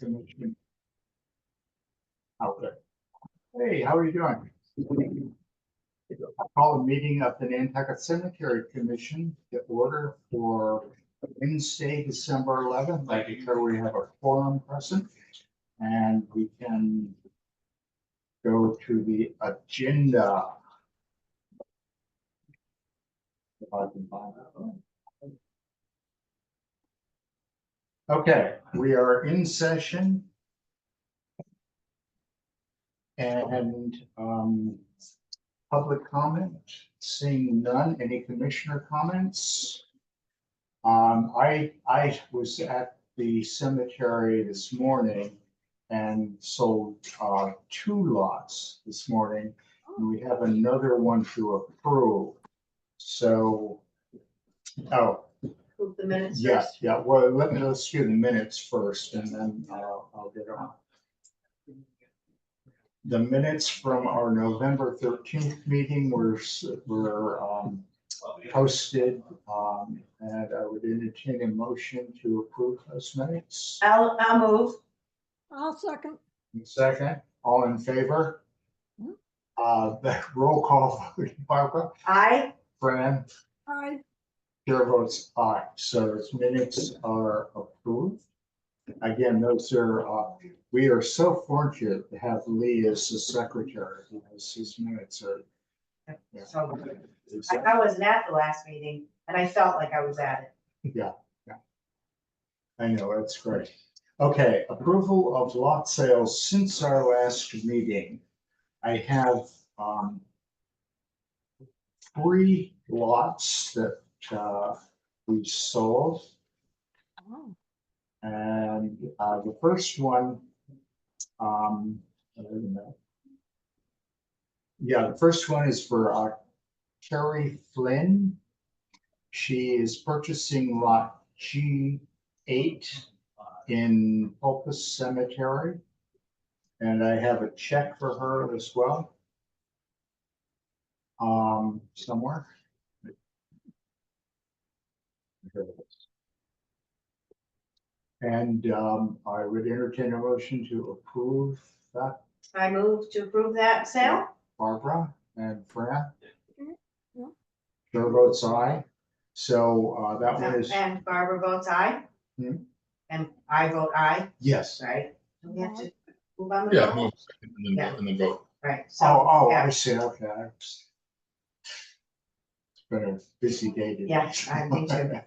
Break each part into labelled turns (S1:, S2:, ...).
S1: Commission. Okay. Hey, how are you doing? I call a meeting of the Nantucket Cemetery Commission to order for Wednesday, December 11th. I declare we have a quorum present and we can go to the agenda. If I can find that. Okay, we are in session. And public comment, seeing none. Any commissioner comments? I was at the cemetery this morning and sold 2 lots this morning. And we have another one to approve. So,
S2: Approve the minutes
S1: yeah,
S2: first.
S1: yeah. Well, let's do the minutes first, and then I'll get on. The minutes from our November 13th meeting were posted, and I would entertain a motion to approve those minutes.
S2: I'll move.
S3: I'll second.
S1: Second, all in favor? The roll call vote, Barbara,
S2: Aye.
S1: Fran,
S3: Aye.
S1: chair votes aye. So those minutes are approved. Again, those are, we are so fortunate to have Lee as the secretary because his minutes are. Yeah.
S2: So I wasn't at the last meeting and I felt like I was at it.
S1: Yeah. I know, that's great. Okay, approval of lot sales since our last meeting. I have 3 lots that we sold.
S3: Oh,
S1: And the first one, the first one is for Carrie Flynn. She is purchasing lot G8 in Pulpus Cemetery. And I have a check for her as well. Somewhere. Here it is. And I would entertain a motion to approve that.
S2: I move to approve that sale.
S1: Barbara and Fran.
S3: Yeah.
S1: Chair votes aye. So that one is,
S2: And Barbara votes aye.
S1: Hmm?
S2: And I vote aye,
S1: yes.
S2: right? Do we have to move on the
S4: Yeah,
S2: vote?
S4: move and then vote.
S2: Right, so.
S1: Oh,
S2: yeah.
S1: I see, okay. It's been a busy day today.
S2: Yeah, I think too.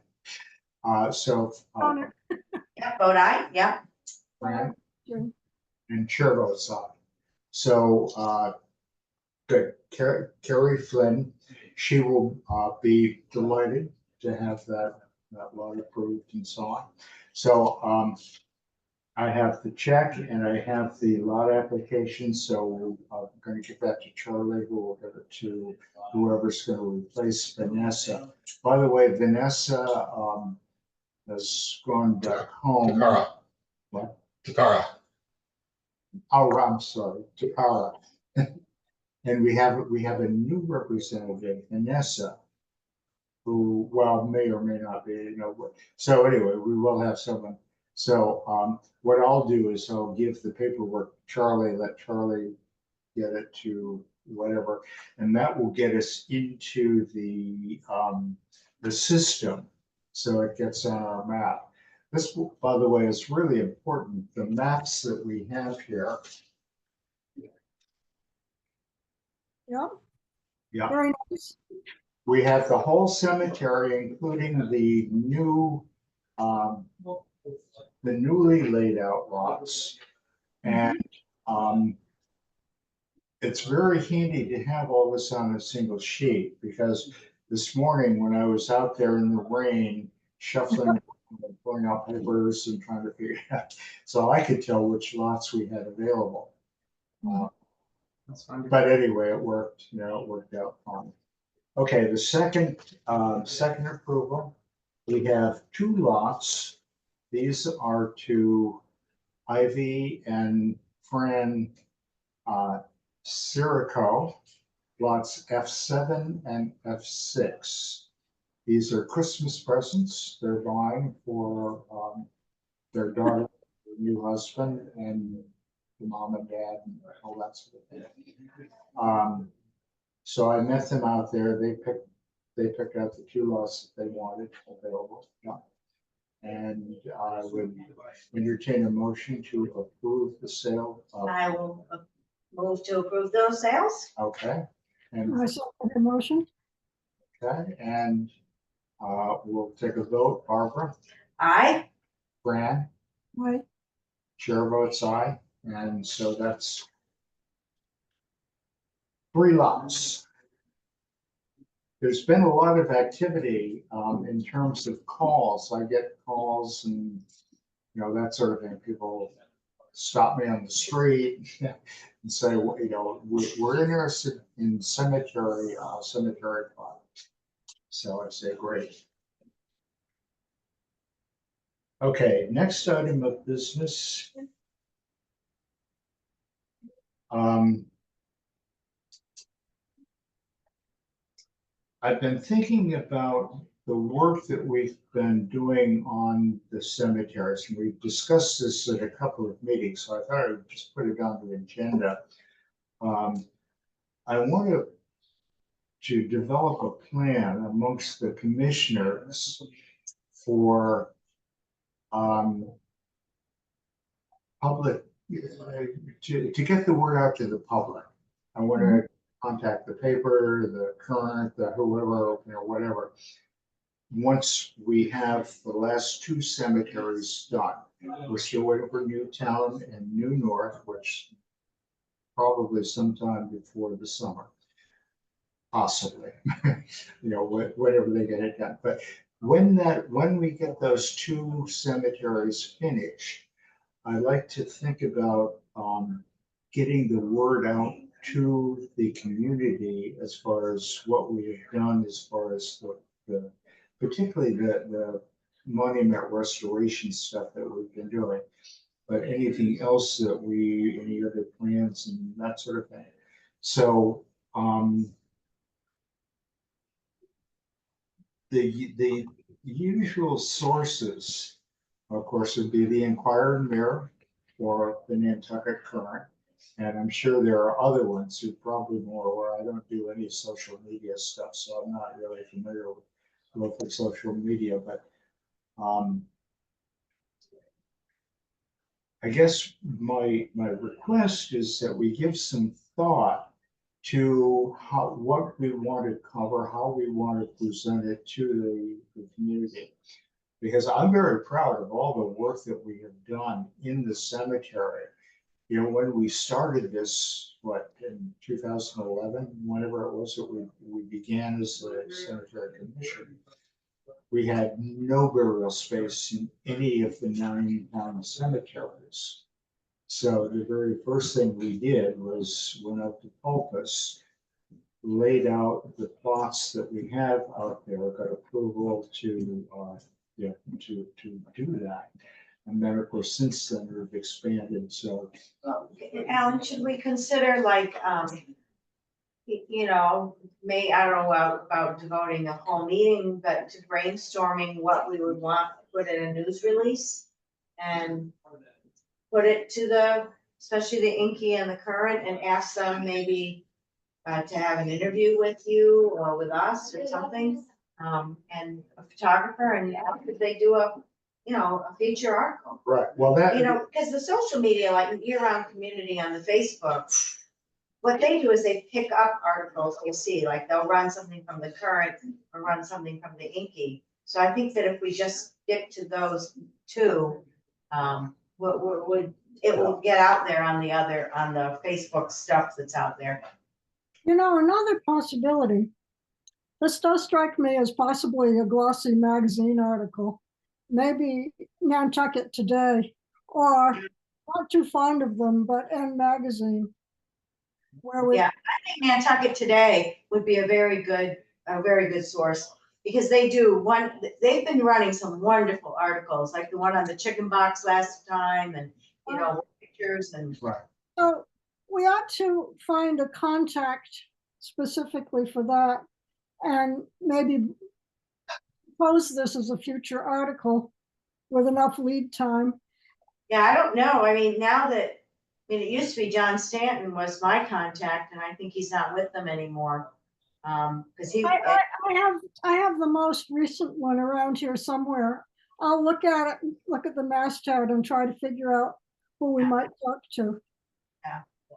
S1: So
S3: Honor.
S2: Yeah, vote aye, yeah.
S1: Fran
S3: June.
S1: and chair votes aye. So good. Carrie Flynn, she will be delighted to have that lot approved and so on. So I have the check and I have the lot application, so I'm going to give that to Charlie, who will give it to whoever's going to replace Vanessa. By the way, Vanessa has gone back home.
S4: Takara.
S1: What?
S4: Takara.
S1: Oh, I'm sorry, Takara. And we have a new representative, Vanessa, who, well, may or may not be, you know. So anyway, we will have someone. So what I'll do is I'll give the paperwork to Charlie, let Charlie get it to whatever, and that will get us into the system, so it gets on our map. This, by the way, is really important. The maps that we have here.
S3: Yep.
S1: Yeah.
S3: Very nice.
S1: We have the whole cemetery, including the newly laid out lots. And it's very handy to have all this on a single sheet, because this morning when I was out there in the rain, shuffling, pulling out papers and trying to figure it out, so I could tell which lots we had available.
S2: That's wonderful.
S1: But anyway, it worked, you know, it worked out fine. Okay, the second approval, we have 2 lots. These are to Ivy and Fran Sirico, lots F7 and F6. These are Christmas presents they're buying for their daughter, new husband and the mom and dad and all that sort of thing. So I met them out there. They picked out the 2 lots that they wanted available. Yeah. And I would entertain a motion to approve the sale of,
S2: I will move to approve those sales.
S1: okay. And,
S3: I second the motion.
S1: okay, and we'll take a vote. Barbara,
S2: Aye.
S1: Fran,
S3: Right,
S1: chair votes aye, and so that's 3 lots. There's been a lot of activity in terms of calls. I get calls and, that sort of thing. People stop me on the street and say, well, we're interested in cemetery plot. So I say, great. Okay, next item of business. I've been thinking about the work that we've been doing on the cemeteries, and we've discussed this at a couple of meetings, so I thought I would just put it on the agenda. I wanted to develop a plan amongst the commissioners for public, to get the word out to the public. I want to contact the paper, the Current, the whoever, whatever. Once we have the last 2 cemeteries done, we're still waiting for Newtown and New North, which probably sometime before the summer, possibly, whenever they get it done. But when we get those 2 cemeteries finished, I like to think about getting the word out to the community as far as what we have done, as far as the particularly the monument restoration stuff that we've been doing, but anything else that any other plans and that sort of thing. So the usual sources, of course, would be the Enquirer and Mirror or the Nantucket Current. And I'm sure there are other ones who probably more where I don't do any social media stuff, so I'm not really familiar with the social media. But I guess my request is that we give some thought to what we want to cover, how we want to present it to the community. Because I'm very proud of all the work that we have done in the cemetery. When we started this, in 2011, whenever it was that we began as a cemetery commission, we had no burial space in any of the 9 town cemeteries. So the very first thing we did was went up to Pulpus, laid out the plots that we have out there, got approval to do that. And then, of course, since then we've expanded. So,
S2: Alan, should we consider I don't know about devoting a whole meeting, but to brainstorming what we would want to put in a news release and put it to especially the Inky and the Current, and ask them maybe to have an interview with you or with us or something, and a photographer, and if they do a feature article.
S1: right, well, that.
S2: Because the social media, like year-round community on the Facebook, what they do is they pick up articles, you'll see, like they'll run something from the Current or run something from the Inky. So I think that if we just stick to those 2, it will get out there on the Facebook stuff that's out there.
S3: another possibility. This does strike me as possibly a glossy magazine article. Maybe Nantucket Today, or not too fond of them, but N Magazine.
S2: Yeah, I think Nantucket Today would be a very good source, because they've been running some wonderful articles, like the one on the chicken box last time, and pictures and.
S1: Right.
S3: So we ought to find a contact specifically for that, and maybe pose this as a future article with enough lead time.
S2: Yeah, I don't know. I mean, now that, I mean, it used to be John Stanton was my contact, and I think he's not with them anymore. Cause he,
S3: I have the most recent one around here somewhere. I'll look at it, look at the masthead and try to figure out who we might talk to.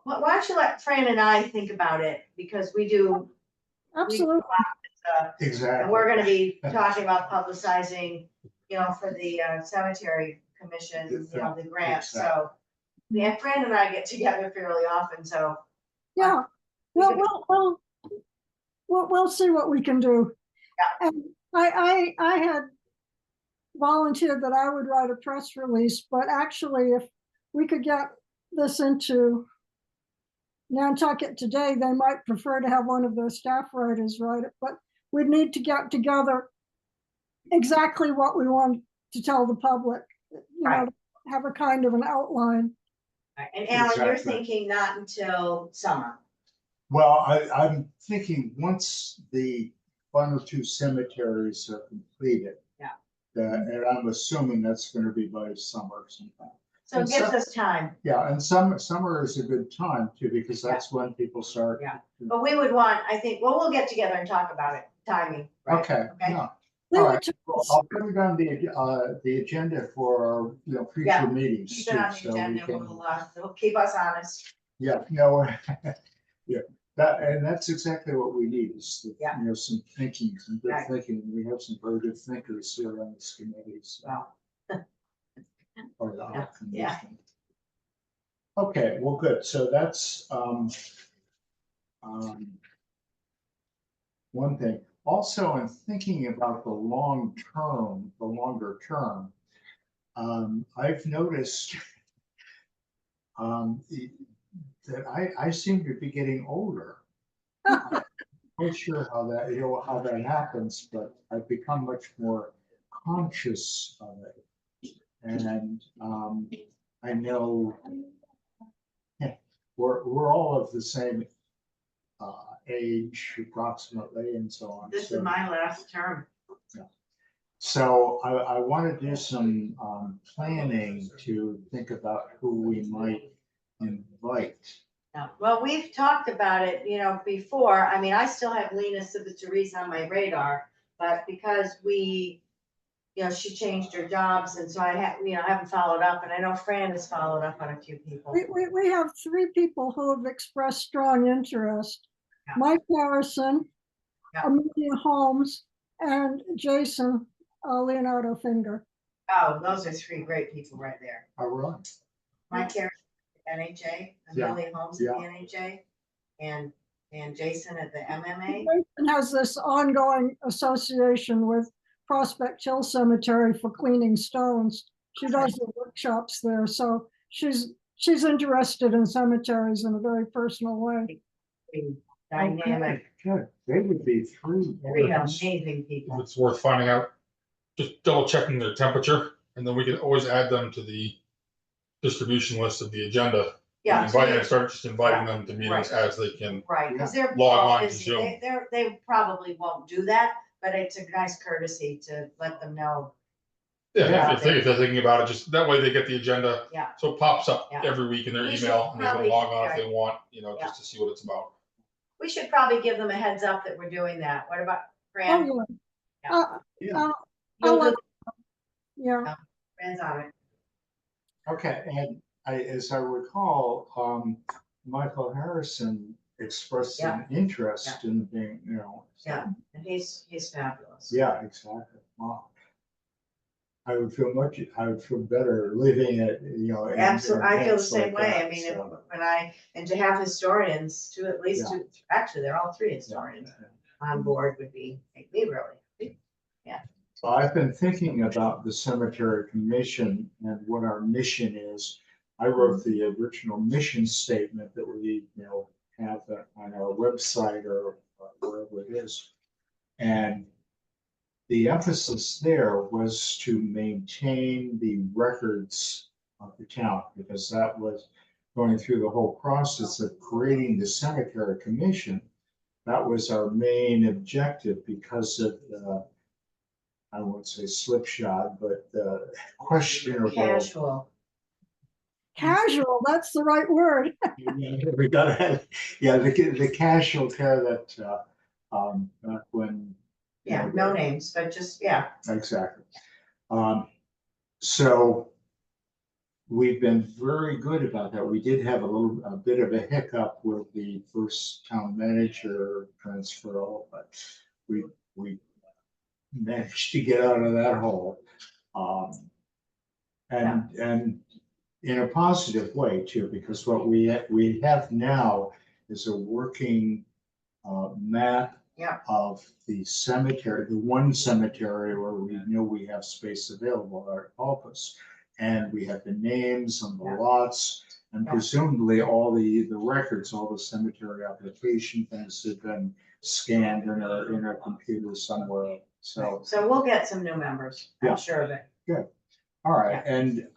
S2: why don't you let Fran and I think about it, because we do,
S3: Absolutely.
S2: and
S1: Exactly.
S2: we're gonna be talking about publicizing, for the cemetery commission, the grant, so. Yeah, Fran and I get together fairly often, so.
S3: Yeah, well, we'll see what we can do.
S2: Yeah.
S3: And I had volunteered that I would write a press release, but actually if we could get this into Nantucket Today, they might prefer to have one of their staff writers write it, but we'd need to get together exactly what we want to tell the public,
S2: Right.
S3: have a kind of an outline.
S2: Right. And Alan, you're
S1: Exactly.
S2: thinking not until summer.
S1: Well, I'm thinking once the one or two cemeteries are completed.
S2: Yeah.
S1: And I'm assuming that's gonna be by summer sometime.
S2: So it
S1: And
S2: gives
S1: so-
S2: us time,
S1: Yeah, and summer is a good time too, because that's when people start.
S2: Yeah. but we would want, I think, well, we'll get together and talk about it, timing. right?
S1: Okay,
S2: Okay.
S1: yeah.
S3: Leave
S1: All
S3: it
S1: right.
S3: to
S1: Well,
S3: us.
S1: I'll put it on the agenda for,
S2: Yeah,
S1: future meetings
S2: Keep it
S1: too,
S2: on the
S1: so we
S2: agenda,
S1: can.
S2: it'll keep us honest.
S1: Yeah, yeah, that's exactly what we need is,
S2: Yeah.
S1: some thinking, some good
S2: Right.
S1: thinking. We have some very good thinkers here on this committee, so.
S2: Well.
S1: Or the
S2: Yeah, yeah.
S1: commission. Okay, well, good. So that's, one thing. Also, in thinking about the longer term, I've noticed that I seem to be getting older. I'm not sure how that happens, but I've become much more conscious of it. And I know we're all of the same age approximately and so on.
S2: This
S1: So-
S2: is my last term.
S1: So I want to do some planning to think about who we might invite.
S2: Yeah. Well, we've talked about it, before. I mean, I still have Lena Civitarese on my radar, but because she changed her jobs, and so I haven't followed up, and I know Fran has followed up on a few people.
S3: We have 3 people who have expressed strong interest.
S2: Yeah.
S3: Mike Harrison,
S2: Yeah.
S3: Amelia Holmes, and Jason Leonardo Finger.
S2: Oh, those are 3 great people right there.
S1: All right.
S2: Mike Harris, NHA,
S1: Yeah.
S2: Amelia Holmes at the NHA, and Jason at the MMA.
S3: Jason has this ongoing association with Prospect Hill Cemetery for cleaning stones. She does the workshops there, so she's interested in cemeteries in a very personal way.
S2: Dynamic,
S1: Good. They would be 3.
S2: 3 amazing people.
S4: It's worth finding out, just double checking their temperature, and then we can always add them to the distribution list of the agenda.
S2: Yeah.
S4: Start just inviting them to meetings as they can.
S2: Right, because they're
S4: Log
S2: all
S4: on to
S2: busy.
S4: Zoom.
S2: They probably won't do that, but it's a nice courtesy to let them know.
S4: Yeah, if they're thinking about it, just that way they get the agenda.
S2: Yeah.
S4: So it pops up
S2: Yeah.
S4: every week in their
S2: We should
S4: email, and they can
S2: probably-
S4: log on if
S2: right.
S4: they want,
S2: Yeah.
S4: just to see what it's about.
S2: We should probably give them a heads up that we're doing that. What about
S3: Oh,
S2: Fran?
S3: yeah.
S1: Yeah.
S2: You'll do,
S3: Yeah.
S2: Fran's on it.
S1: Okay, and as I recall, Michael Harrison expressed some interest in being, so-
S2: Yeah. And he's fabulous.
S1: Yeah, exactly. Wow. I would feel better living it, in
S2: Absolutely, I feel the
S1: events
S2: same
S1: like
S2: way.
S1: that,
S2: I mean,
S1: so,
S2: and to have historians, at least
S1: Yeah.
S2: 2, actually, they're all 3 historians on board would make me really happy.
S1: So I've been thinking about the cemetery commission and what our mission is. I wrote the original mission statement that we, have on our website or wherever it is. And the emphasis there was to maintain the records of the town, because that was going through the whole process of creating the cemetery commission. That was our main objective because of the, I won't say slipshod, but questionable
S2: Casual.
S3: Casual, that's the right word.
S1: We gotta have, yeah, the casual care that, back when.
S2: Yeah, no names, but just, yeah,
S1: Exactly. So we've been very good about that. We did have a bit of a hiccup with the first town manager transfer, but we managed to get out of that hole. And in a positive way too, because what we have now is a working map
S2: Yeah.
S1: of the cemetery, the one cemetery where we know we have space available at Alpus. And we have the names on the
S2: Yeah.
S1: lots, and
S2: Yeah.
S1: presumably all the records, all the cemetery application things have been scanned in a computer somewhere. So
S2: we'll get some new members,
S1: Yeah.
S2: I'm sure of it.
S1: all right, and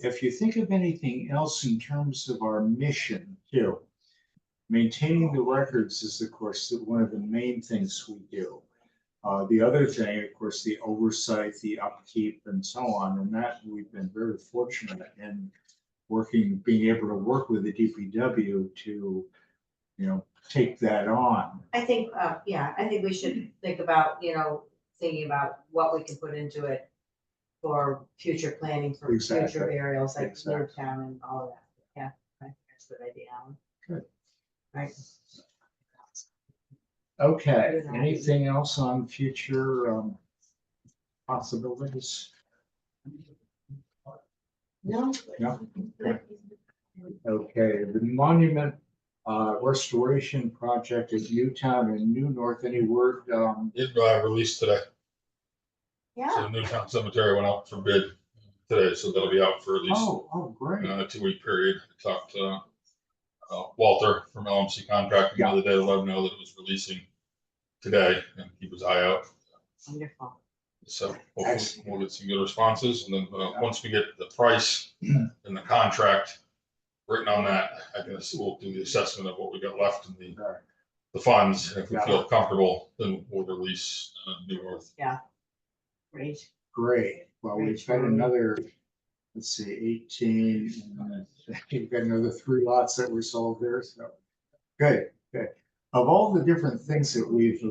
S1: if you think of anything else in terms of our mission too, maintaining the records is, of course, one of the main things we do. The other thing, of course, the oversight, the upkeep, and so on, and that we've been very fortunate in being able to work with the DPW to, take that on.
S2: I think, I think we should think about, thinking about what we can put into it for future planning for
S1: Exactly.
S2: future areas like
S1: Exactly.
S2: Newtown and all of that. Yeah, I think that's a good idea, Alan.
S1: Good.
S2: Right.
S1: Okay,
S2: Good.
S1: anything else on future possibilities?
S2: No?
S1: No? Okay, the monument restoration project at Newtown and New North, any word?
S4: It released today.
S2: Yeah,
S4: So Newtown Cemetery went out for bid today, so that'll be out for at least
S1: Oh, great.
S4: a 2-week period. I talked to Walter from LMC Contracting the other day to let him know that it was releasing today, and keep his eye out.
S2: wonderful.
S4: So hopefully we'll get some good responses, and then once we get the price and the contract written on that, we'll do the assessment of what we got left in the funds. If we feel comfortable, then we'll release New North.
S2: Great.
S1: Great. Well, we've got another, let's see, 18, and we've got another 3 lots that were sold there, so good. Of all the different things that we've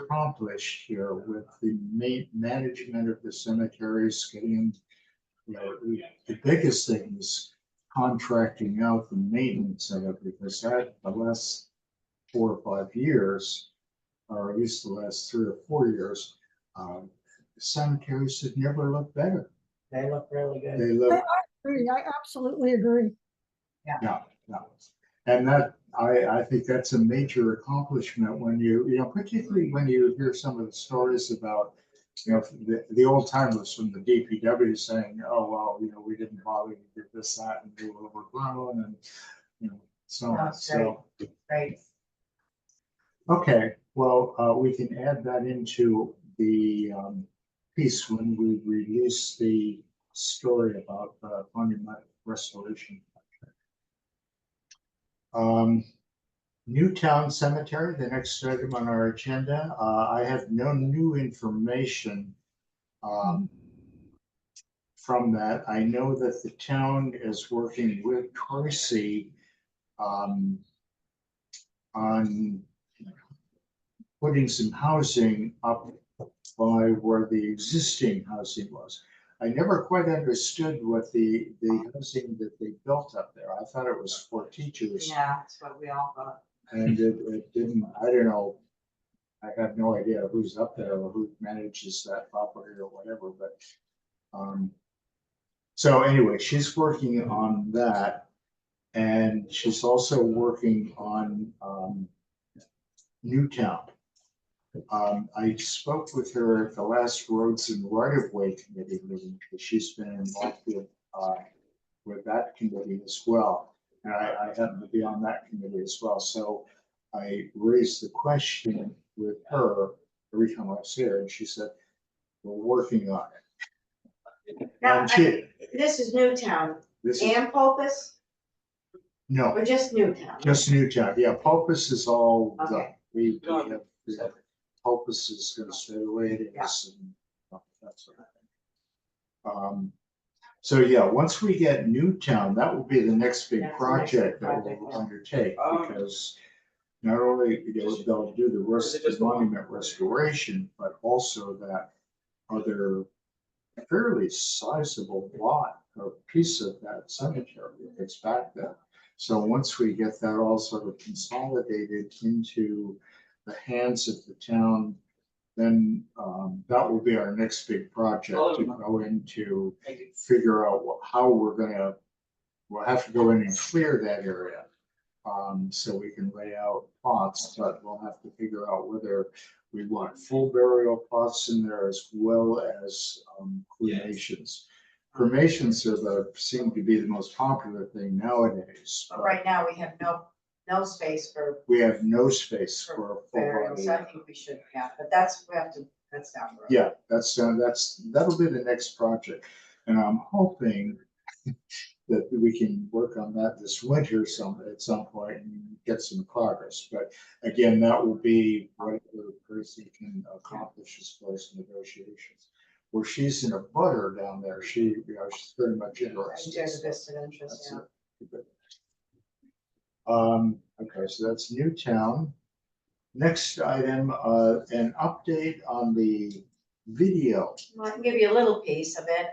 S1: accomplished here with the management of the cemeteries, getting, the biggest thing is contracting out the maintenance of it, because that the last 4 or 5 years, or at least the last 3 or 4 years, the cemeteries have never looked better.
S2: They look really good.
S1: They look,
S3: I absolutely agree.
S1: yeah. And that, I think that's a major accomplishment when particularly when you hear some of the stories about, the old timers from the DPW saying, oh, well, we didn't bother to do this, that, and we were overgrown, and, so on.
S2: That's
S1: So,
S2: Great.
S1: okay, well, we can add that into the piece when we release the story about monument restoration. Newtown Cemetery, the next item on our agenda. I have no new information from that. I know that the town is working with Tracy on putting some housing up by where the existing housing was. I never quite understood what the housing that they built up there. I thought it was for teachers.
S2: Yeah, that's what we all thought.
S1: And it didn't, I don't know. I have no idea who's up there or who manages that property or whatever, but so anyway, she's working on that. And she's also working on Newtown. I spoke with her at the last Roads and Right-of-Way Committee meeting, because she's been involved with that committee as well. And I happen to be on that committee as well. So I raised the question with her every time I see her, and she said, we're working on it.
S2: Now,
S1: And
S2: this is Newtown
S1: this is,
S2: and Pulpus,
S1: no,
S2: or just Newtown?
S1: just Newtown. Yeah, Pulpus is all done.
S2: Okay.
S1: We have Pulpus is going to stay the way it is.
S2: Yeah.
S1: And that sort of thing. So yeah, once we get Newtown, that will be the next big
S2: That's the next
S1: project
S2: big
S1: that
S2: project,
S1: we'll
S2: yeah.
S1: undertake, because not only they'll do the rest of the monument restoration, but also that other fairly sizable lot or piece of that cemetery that's back there. So once we get that all sort of consolidated into the hands of the town, then that will be our next big project to go into, figure out how we'll have to go in and clear that area. So we can lay out plots, but we'll have to figure out whether we want full burial plots in there as well as cremations. Cremations seem to be the most popular thing nowadays.
S2: But right now, we have no space for
S1: We have no space for a full
S2: burials,
S1: body.
S2: so I think we should, yeah, but that's down the road.
S1: Yeah, that'll be the next project. And I'm hoping that we can work on that this winter at some point and get some progress. But again, that will be whatever Percy can accomplish as far as negotiations. Where she's in a butter down there, she's very much interested.
S2: There's a vested interest, yeah.
S1: Okay, so that's Newtown. Next item, an update on the video.
S2: Well, I can give you a little piece of it.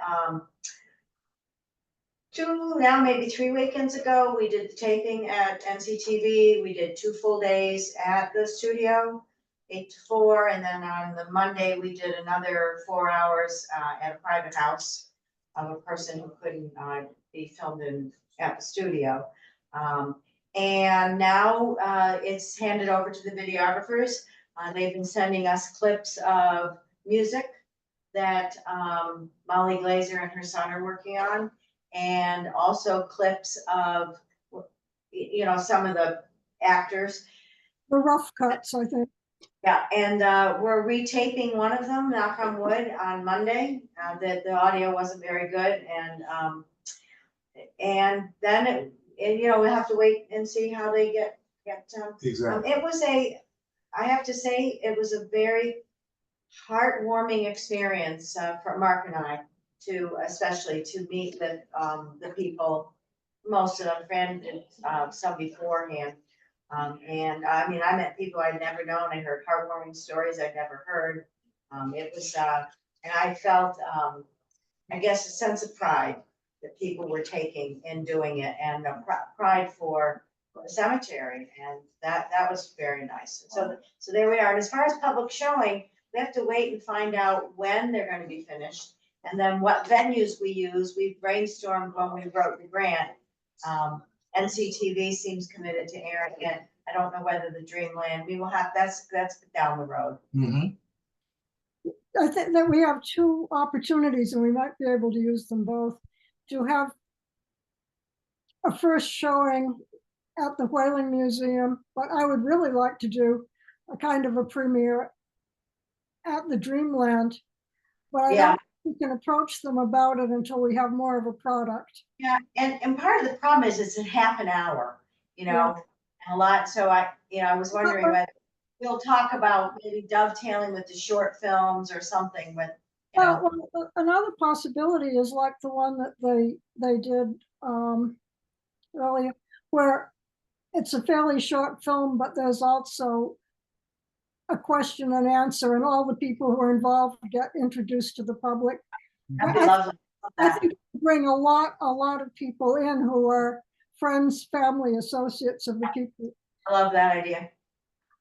S2: Maybe 3 weekends ago, we did the taping at NCTV. We did 2 full days at the studio, 8 to 4, and then on the Monday, we did another 4 hours at a private house of a person who couldn't be filmed at the studio. And now it's handed over to the videographers. They've been sending us clips of music that Molly Glazer and her son are working on, and also clips of, some of the actors.
S3: The rough cuts, I think.
S2: Yeah, and we're retaping one of them, knock on wood, on Monday. The audio wasn't very good, and then we have to wait and see how they get.
S1: Exactly.
S2: I have to say, it was a very heartwarming experience for Mark and I, especially to meet with the people, most of them friends, some beforehand. And I mean, I met people I'd never known. I heard heartwarming stories I'd never heard. It was, and I felt, I guess, a sense of pride that people were taking in doing it, and pride for the cemetery, and that was very nice. So there we are. And as far as public showing, we have to wait and find out when they're going to be finished, and then what venues we use. We brainstormed when we wrote the grant. NCTV seems committed to airing it. I don't know whether the Dreamland, we will have, that's down the road.
S1: Mm-hmm.
S3: I think that we have 2 opportunities, and we might be able to use them both, to have a first showing at the Whaling Museum, but I would really like to do a kind of a premiere at the Dreamland. But I don't think we can approach them about it until we have more of a product.
S2: Yeah, and part of the problem is it's in half an hour,
S3: Yeah.
S2: a lot. So I was wondering whether we'll talk about maybe dovetailing with the short films or something with,
S3: Well, another possibility is like the one that they did earlier, where it's a fairly short film, but there's also a question and answer, and all the people who are involved get introduced to the public. I think bring a lot of people in who are friends, family, associates of the people.
S2: I love that idea.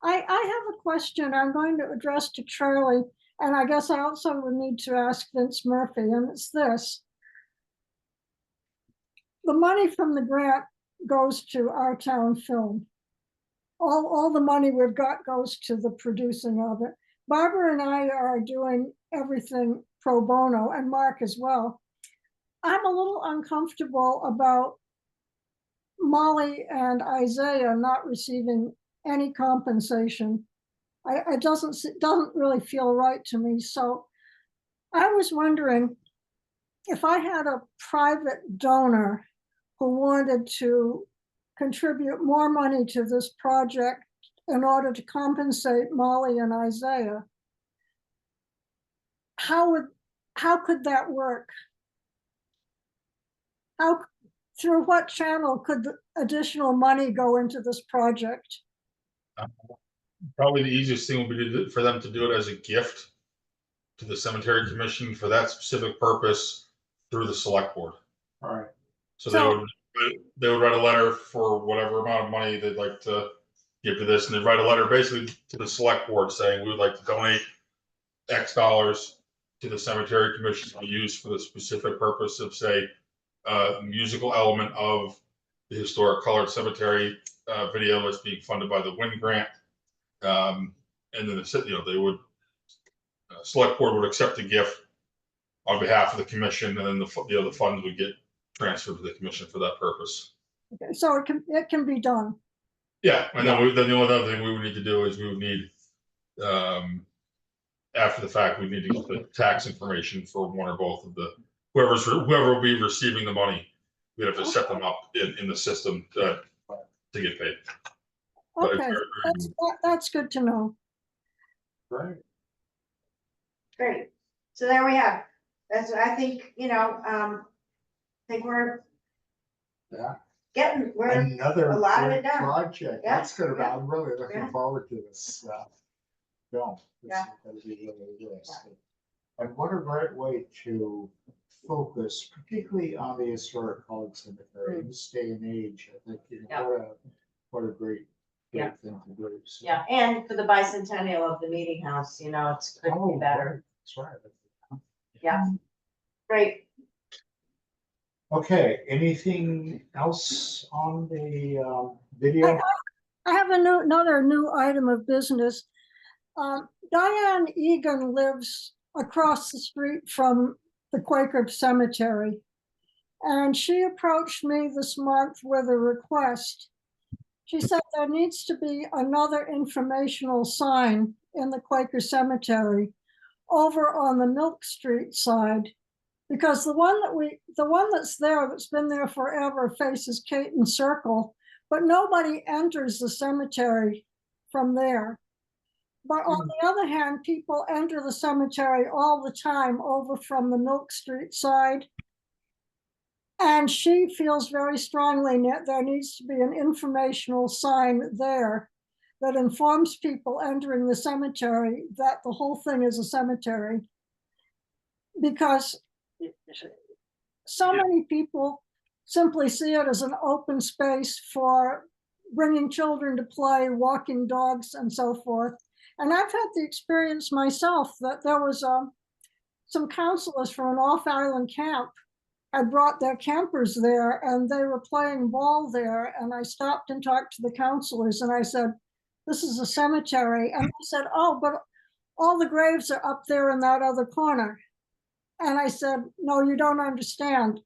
S3: I have a question I'm going to address to Charlie, and I guess I also would need to ask Vince Murphy, and it's this. The money from the grant goes to Our Town Film. All the money we've got goes to the producing of it. Barbara and I are doing everything pro bono, and Mark as well. I'm a little uncomfortable about Molly and Isaiah not receiving any compensation. It doesn't really feel right to me. So I was wondering if I had a private donor who wanted to contribute more money to this project in order to compensate Molly and Isaiah, how could that work? How, through what channel could the additional money go into this project?
S4: Probably the easiest thing would be for them to do it as a gift to the cemetery commission for that specific purpose through the select board.
S1: All right,
S4: So
S3: So-
S4: they would write a letter for whatever amount of money they'd like to give to this, and they'd write a letter basically to the select board saying, we would like to donate X dollars to the cemetery commission to be used for the specific purpose of, say, musical element of the historic colored cemetery video that's being funded by the WIN grant. And then they would, select board would accept the gift on behalf of the commission, and then the funds would get transferred to the commission for that purpose.
S3: Okay, so it can be done.
S4: Yeah, and then the only other thing we would need to do is we would need, after the fact, we need to get the tax information for one or both of the, whoever will be receiving the money. We'd have to set them up in the system to get paid. But
S3: Okay, that's good to know.
S1: great.
S2: Great. So there we have. That's what I think, I think we're
S1: Yeah.
S2: we're
S1: Another
S2: a lot of
S1: great
S2: it done.
S1: project.
S2: Yeah,
S1: That's good.
S2: yeah,
S1: I'm really looking
S2: yeah.
S1: forward to this film.
S2: Yeah.
S1: That'll be really interesting. And what a great way to focus, particularly on the historic colored cemetery in this day and age. I think,
S2: Yeah.
S1: what a great
S2: Yeah.
S1: thing to do. So-
S2: Yeah, and for the bicentennial of the meeting house, it's could
S1: Oh,
S2: be better.
S1: right, that's right.
S2: Yeah. Great.
S1: Okay, anything else on the video?
S3: I have another new item of business. Diane Egan lives across the street from the Quaker Cemetery. And she approached me this month with a request. She said there needs to be another informational sign in the Quaker Cemetery over on the Milk Street side, because the one that's there, that's been there forever, faces Caton Circle, but nobody enters the cemetery from there. But on the other hand, people enter the cemetery all the time over from the Milk Street side. And she feels very strongly that there needs to be an informational sign there that informs people entering the cemetery that the whole thing is a cemetery. Because so many people simply see it as an open space for bringing children to play, walking dogs, and so forth. And I've had the experience myself that there was some counselors from an off-island camp had brought their campers there, and they were playing ball there. And I stopped and talked to the counselors, and I said, "This is a cemetery." And they said, "Oh, but all the graves are up there in that other corner." And I said, "No, you don't understand.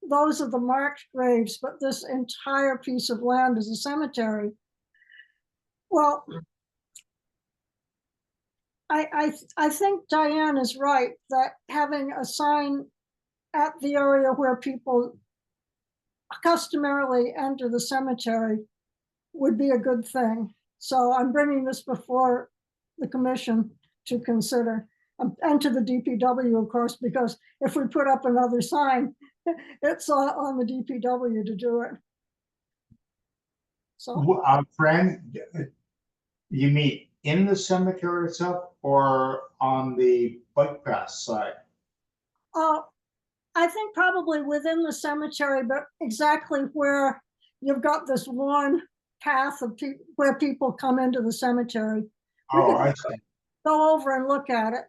S3: Those are the marked graves, but this entire piece of land is a cemetery." Well, I think Diane is right that having a sign at the area where people customarily enter the cemetery would be a good thing. So I'm bringing this before the commission to consider, and to the DPW, of course, because if we put up another sign, it's on the DPW to do it. So,
S1: Fran, you mean in the cemetery itself or on the bike path side?
S3: I think probably within the cemetery, but exactly where you've got this one path of where people come into the cemetery.
S1: Oh, I see.
S3: Go over and look at it.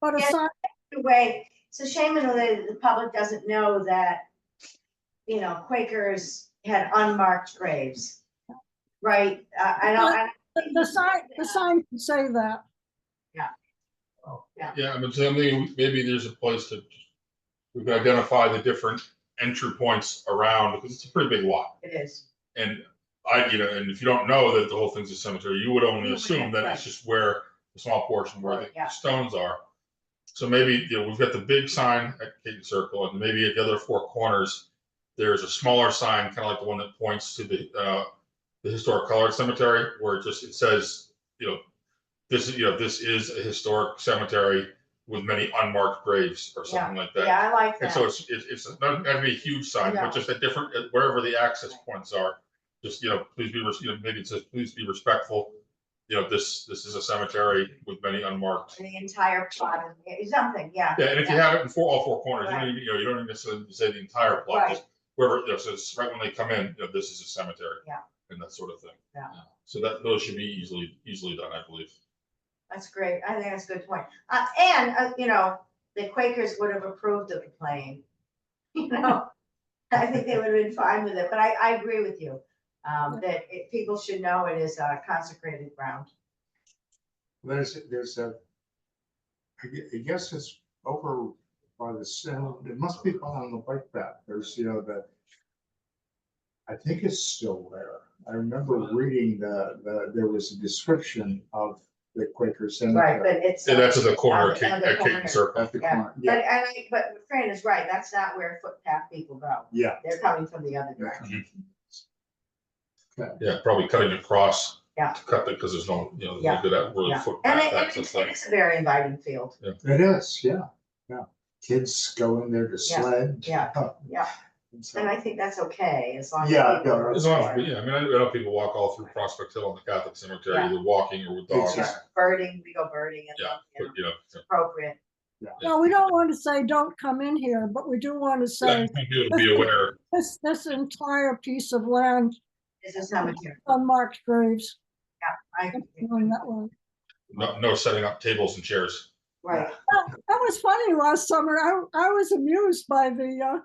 S3: But a
S2: Yeah.
S3: sign,
S2: Anyway, it's a shame the public doesn't know that, Quakers had unmarked graves. Right?
S3: the sign can say that.
S4: Yeah, I mean, so I'm thinking maybe there's a place we can identify the different entry points around, because it's a pretty big lot.
S2: It is.
S4: And and if you don't know that the whole thing's a cemetery, you would only assume that it's just where the small portion where the
S2: Yeah.
S4: stones are. So maybe, we've got the big sign at Caton Circle, and maybe at the other four corners, there's a smaller sign, kind of like the one that points to the historic colored cemetery, where it says, this is a historic cemetery. with many unmarked graves or something like that.
S2: Yeah, I like
S4: And
S2: that.
S4: so it's not gonna be a huge sign,
S2: No.
S4: but just a different, wherever the access points are, just, please be, maybe it says, please be respectful. This is a cemetery with many unmarked.
S2: The entire plot is something, yeah.
S4: Yeah, and if you have it in all four corners, you don't even, you don't even necessarily say the entire plot,
S2: Right.
S4: just wherever, so it's right when they come in, this is a cemetery.
S2: Yeah.
S4: And that sort of thing.
S2: Yeah.
S4: So those should be easily done, I believe.
S2: That's great. I think that's a good point. And the Quakers would have approved of the playing. I think they would have been fine with it, but I agree with you. That people should know it is a consecrated ground.
S1: There's a, I guess it's over by the center, it must be on the bike path. There's, I think it's still there. I remember reading there was a description of the Quaker
S2: Right,
S1: cemetery.
S2: but it's.
S4: Yeah, that's at the corner
S2: at the
S4: at
S2: corner.
S4: Caton Circle.
S1: At the
S2: Yeah,
S1: corner, yeah,
S2: but Fran is right. That's not where footpath people go.
S1: yeah.
S2: They're coming from the other direction.
S4: Yeah, probably cutting across.
S2: Yeah.
S4: To cut it, because there's no,
S2: Yeah.
S4: good at where the
S2: Yeah. And
S4: footpath
S2: it
S4: access.
S2: is a very inviting field.
S1: It is, yeah. Kids go in there to
S2: Yeah,
S1: sled.
S2: yeah, yeah.
S1: And so-
S2: And I think that's okay as long as.
S1: Yeah,
S2: people are
S4: As long
S2: aware.
S4: as, I know people walk all through Prospect Hill and the Catholic Cemetery,
S2: Yeah.
S4: either walking or with dogs.
S1: Exactly.
S2: Birding, we go birding and
S4: Yeah,
S2: stuff,
S4: but
S2: it's appropriate.
S3: No, we don't want to say don't come in here, but we do want to
S4: yeah,
S3: say
S4: people be aware.
S3: this entire piece of land
S2: It's a cemetery.
S3: unmarked graves.
S2: I,
S3: Going that way.
S4: No setting up tables and chairs.
S2: right.
S3: That was funny last summer. I was amused by the,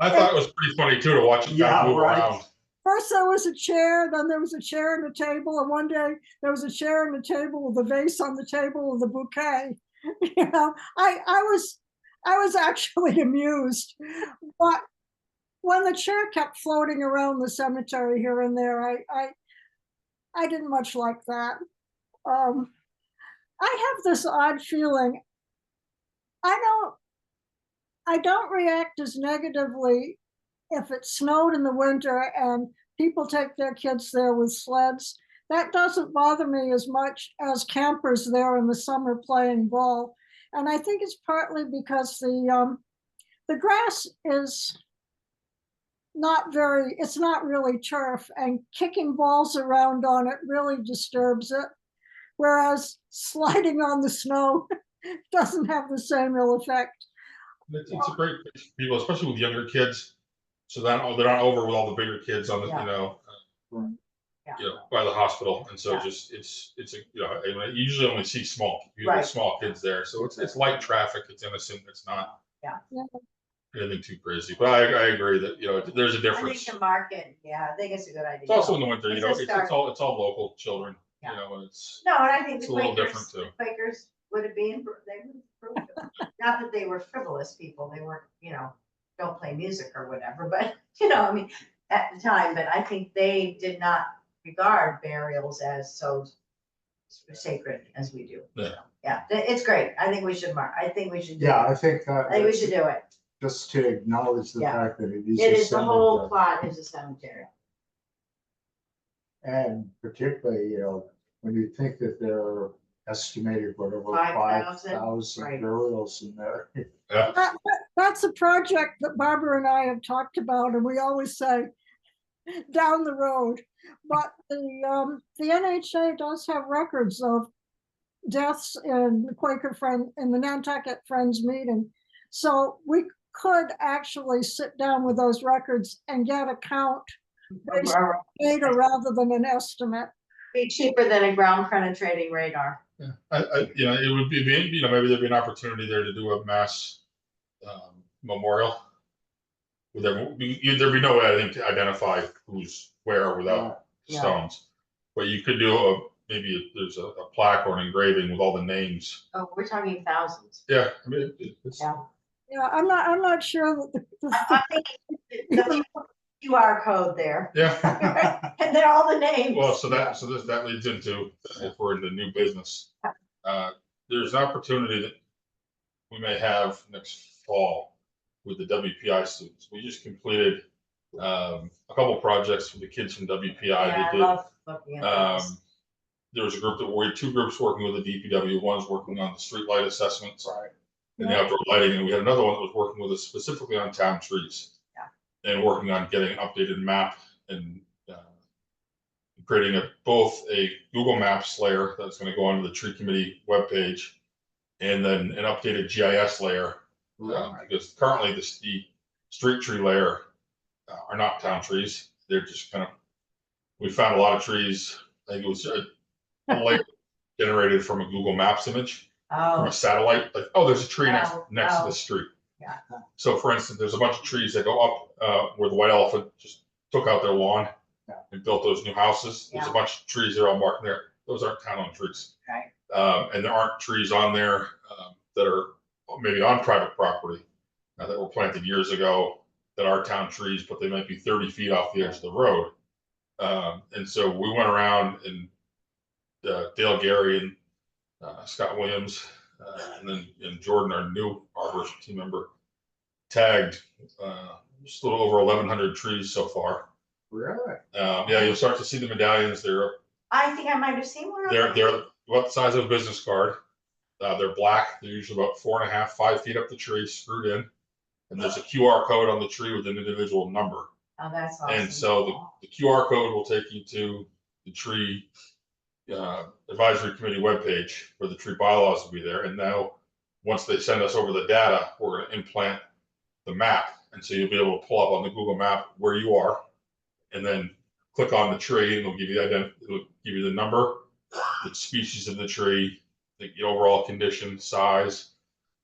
S4: I thought it was pretty funny too to watch it kind
S1: Yeah,
S4: of move
S1: right.
S4: around.
S3: first there was a chair, then there was a chair and a table, and one day there was a chair and a table with a vase on the table with a bouquet. I was actually amused, but when the chair kept floating around the cemetery here and there, I didn't much like that. I have this odd feeling. I don't react as negatively if it snowed in the winter and people take their kids there with sleds. That doesn't bother me as much as campers there in the summer playing ball. And I think it's partly because the grass is it's not really turf, and kicking balls around on it really disturbs it. Whereas sliding on the snow doesn't have the same ill effect.
S4: It's a great place for people, especially with younger kids. So they're not over with all the bigger kids on the,
S2: Yeah.
S4: by the hospital. And so
S2: Yeah.
S4: just, it's you usually only see small
S2: Right.
S4: kids there. So it's light traffic, it's innocent, it's not
S2: Yeah.
S4: anything too crazy. But I agree that, there's a
S2: I
S4: difference.
S2: think the market, I think it's a good idea.
S4: It's also in the winter,
S2: It's a start.
S4: it's all local children,
S2: Yeah.
S4: and it's
S2: No, and I think
S4: it's
S2: the
S4: a little
S2: Quakers,
S4: different too.
S2: Quakers would have been, they would approve it. Not that they were frivolous people, they weren't, don't play music or whatever, but, at the time, but I think they did not regard burials as so sacred as we do.
S4: Yeah.
S2: Yeah, it's great. I think we should do
S1: I think
S2: we should do it.
S1: just to acknowledge the
S2: Yeah.
S1: fact that it is.
S2: It
S1: a
S2: is, the whole
S1: cemetery.
S2: plot is a cemetery.
S1: And particularly, when you think that there are estimated whatever
S2: 5,000,
S1: 5,000
S2: right.
S1: burials in there.
S3: That's a project that Barbara and I have talked about, and we always say down the road. But the NHA does have records of deaths in the Nantucket Friends meeting. So we could actually sit down with those records and get a count based on data rather than an estimate.
S2: Be cheaper than a ground penetrating radar.
S4: Yeah, it would be, maybe there'd be an opportunity there to do a mass memorial. There'd be no way, I think, to identify who's where without
S2: Yeah.
S4: stones. But you could do maybe there's a plaque or an engraving with all the names.
S2: Oh, we're talking thousands.
S4: Yeah, I mean, it's.
S2: Yeah.
S3: Yeah, I'm not sure that
S2: I'm thinking the QR code there.
S4: Yeah.
S2: And they're all the names.
S4: Well, that leads into, if we're in the new business, there's an opportunity that we may have next fall with the WPI students. We just completed a couple projects with the kids from WPI.
S2: Yeah, I love looking at those.
S4: There was two groups working with the DPW. One's working on the streetlight assessments.
S1: Right.
S4: and the outdoor lighting, and we had another one that was working with us specifically on town trees.
S2: Yeah.
S4: And working on getting an updated map and creating both a Google Maps layer that's going to go onto the tree committee webpage, and then an updated GIS layer. Because currently the street tree layer are not town trees. They're just kind of, we found a lot of trees. I think it was a layer generated from a Google Maps image, from
S2: Oh,
S4: a satellite, like, oh, there's a tree next to
S2: oh.
S4: the street.
S2: Yeah.
S4: So for instance, there's a bunch of trees that go up where the white elephant just took out their lawn and built those new houses. There's a bunch of trees that are all marked there. Those aren't town-owned trees.
S2: Right.
S4: And there aren't trees on there that are maybe on private property that were planted years ago that are town trees, but they might be 30 feet off the edge of the road. And so we went around, and Dale Gary and Scott Williams, and then Jordan, our new arborist team member, tagged just a little over 1,100 trees so far.
S1: Really?
S4: Yeah, you'll start to see the medallions.
S2: I think I might have seen one.
S4: They're about the size of a business card. They're black. They're usually about 4.5, 5 feet up the tree, screwed in. And there's a QR code on the tree with an individual number.
S2: Oh, that's awesome.
S4: And so the QR code will take you to the tree advisory committee webpage where the tree bylaws will be there. And now, once they send us over the data, we're going to implant the map. And so you'll be able to pull up on the Google map where you are, and then click on the tree, and it'll give you it'll give you the number, the species of the tree, the overall condition, size.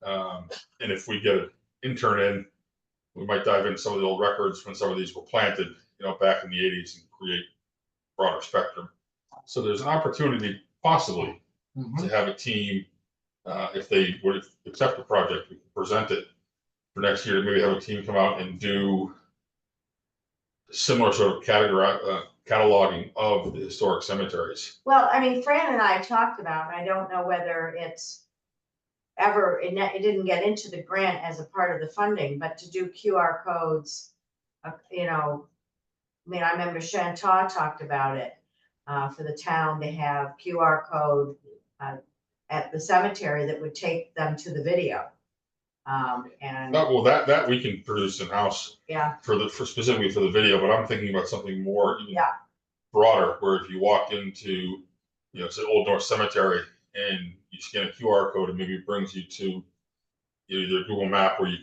S4: And if we get an intern in, we might dive into some of the old records when some of these were planted, back in the 80s, and create broader spectrum. So there's an opportunity possibly to have a team, if they would accept the project, we can present it for next year, to maybe have a team come out and do similar sort of cataloging of the historic cemeteries.
S2: Well, I mean, Fran and I talked about, I don't know whether it's ever, it didn't get into the grant as a part of the funding, but to do QR codes, I mean, I remember Chantal talked about it, for the town to have QR code at the cemetery that would take them to the video. And
S4: Well, that we can produce in-house
S2: yeah,
S4: for specifically for the video, but I'm thinking about something more even
S2: Yeah.
S4: broader, where if you walk into, say Old North Cemetery, and you scan a QR code, and maybe it brings you to either Google Map where you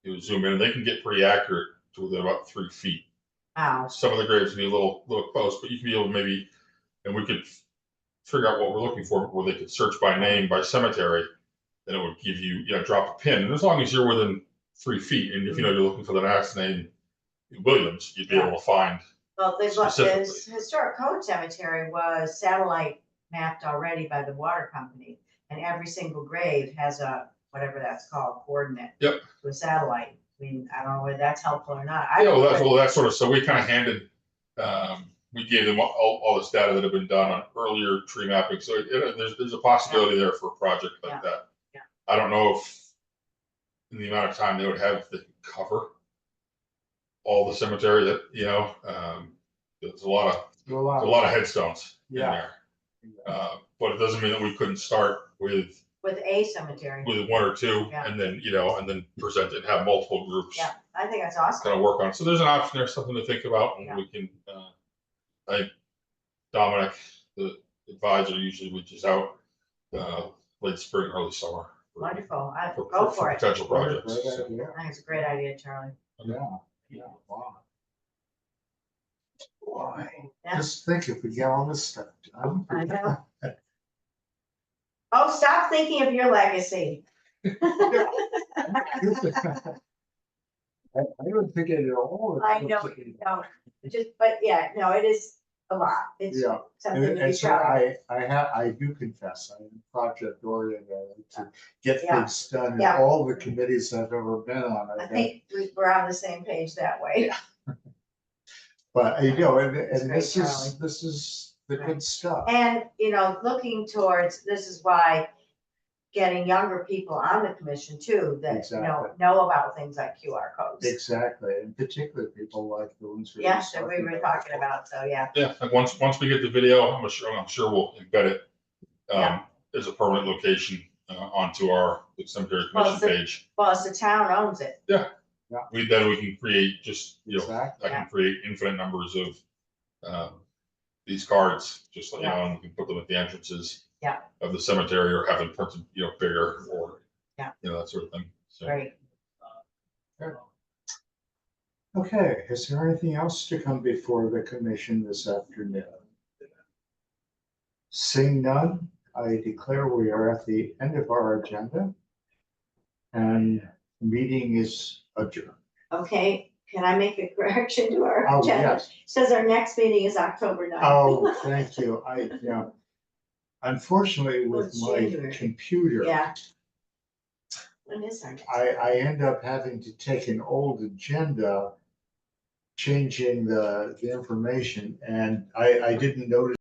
S4: can zoom in, and they can get pretty accurate to within about 3 feet.
S2: wow,
S4: Some of the graves can be a little close, but you can be able to maybe, and we could figure out what we're looking for, where they could search by name, by cemetery, then it would give you, drop a pin. And as long as you're within 3 feet, and if you're looking for the last name Williams, you'd be able to find.
S2: well, this
S4: Specifically.
S2: historic code cemetery was satellite mapped already by the water company, and every single grave has a, whatever that's called, coordinate.
S4: Yep.
S2: To a satellite. I mean, I don't know whether that's helpful or not.
S4: That's sort of, so we kind of handed, we gave them all this data that had been done on earlier tree mapping. So there's a possibility there for a project like that.
S2: Yeah.
S4: I don't know if in the amount of time they would have to cover all the cemetery that, there's a lot of headstones in there. But it doesn't mean that we couldn't start with
S2: a cemetery.
S4: with one or two,
S2: Yeah.
S4: and then present it and have multiple groups.
S2: Yeah, I think that's awesome.
S4: Kind of work on it. So there's an option there, something to think about, and we can, I think Dominic, the advisor, usually reaches out late spring, early summer.
S2: Wonderful. Go for it.
S4: Potential projects.
S1: Great
S4: So,
S1: idea.
S2: I think it's a great idea, Charlie.
S1: Yeah, wow. Boy,
S2: Yeah.
S1: just think if we get all this stuff done.
S2: I know. Oh, stop thinking of your legacy.
S1: I don't think it at all.
S2: I know you don't. But yeah, no, it is a lot. It's
S1: Yeah.
S2: something to be
S1: And so
S2: proud of.
S1: I do confess, I am project oriented to get
S2: Yeah.
S1: things done in
S2: Yeah.
S1: all the committees I've ever been on.
S2: I think we're on the same page that way.
S1: Yeah. But and
S2: That's great,
S1: this
S2: Charlie.
S1: is the
S2: Right.
S1: good stuff.
S2: And, looking towards, this is why getting younger people on the commission too, that,
S1: Exactly.
S2: know about things like QR codes.
S1: Exactly, and particularly people like the ones.
S2: Yeah, that we were talking about, so yeah.
S4: Yeah, and once we get the video, I'm sure we'll embed it as a permanent location onto our cemetery
S2: Well,
S4: commission
S2: it's
S4: page.
S2: Well, it's the town owns it.
S4: Then we can create just,
S1: Exactly.
S4: I can create infinite numbers of these cards, just like, and we can put them at the entrances.
S2: Yeah.
S4: Of the cemetery, or have them printed, bigger, or.
S2: Yeah.
S4: That sort of thing, so.
S2: Right.
S1: Okay, is there anything else to come before the commission this afternoon? Seeing none, I declare we are at the end of our agenda. And meeting is adjourned.
S2: Okay, can I make a correction to our
S1: Oh,
S2: agenda?
S1: yes.
S2: Says our next meeting is October 9th.
S1: Oh, thank you. Unfortunately
S2: Well,
S1: with
S2: it's
S1: my
S2: January.
S1: computer,
S2: Yeah. When is our next?
S1: I end up having to take an old agenda, changing the information, and I didn't notice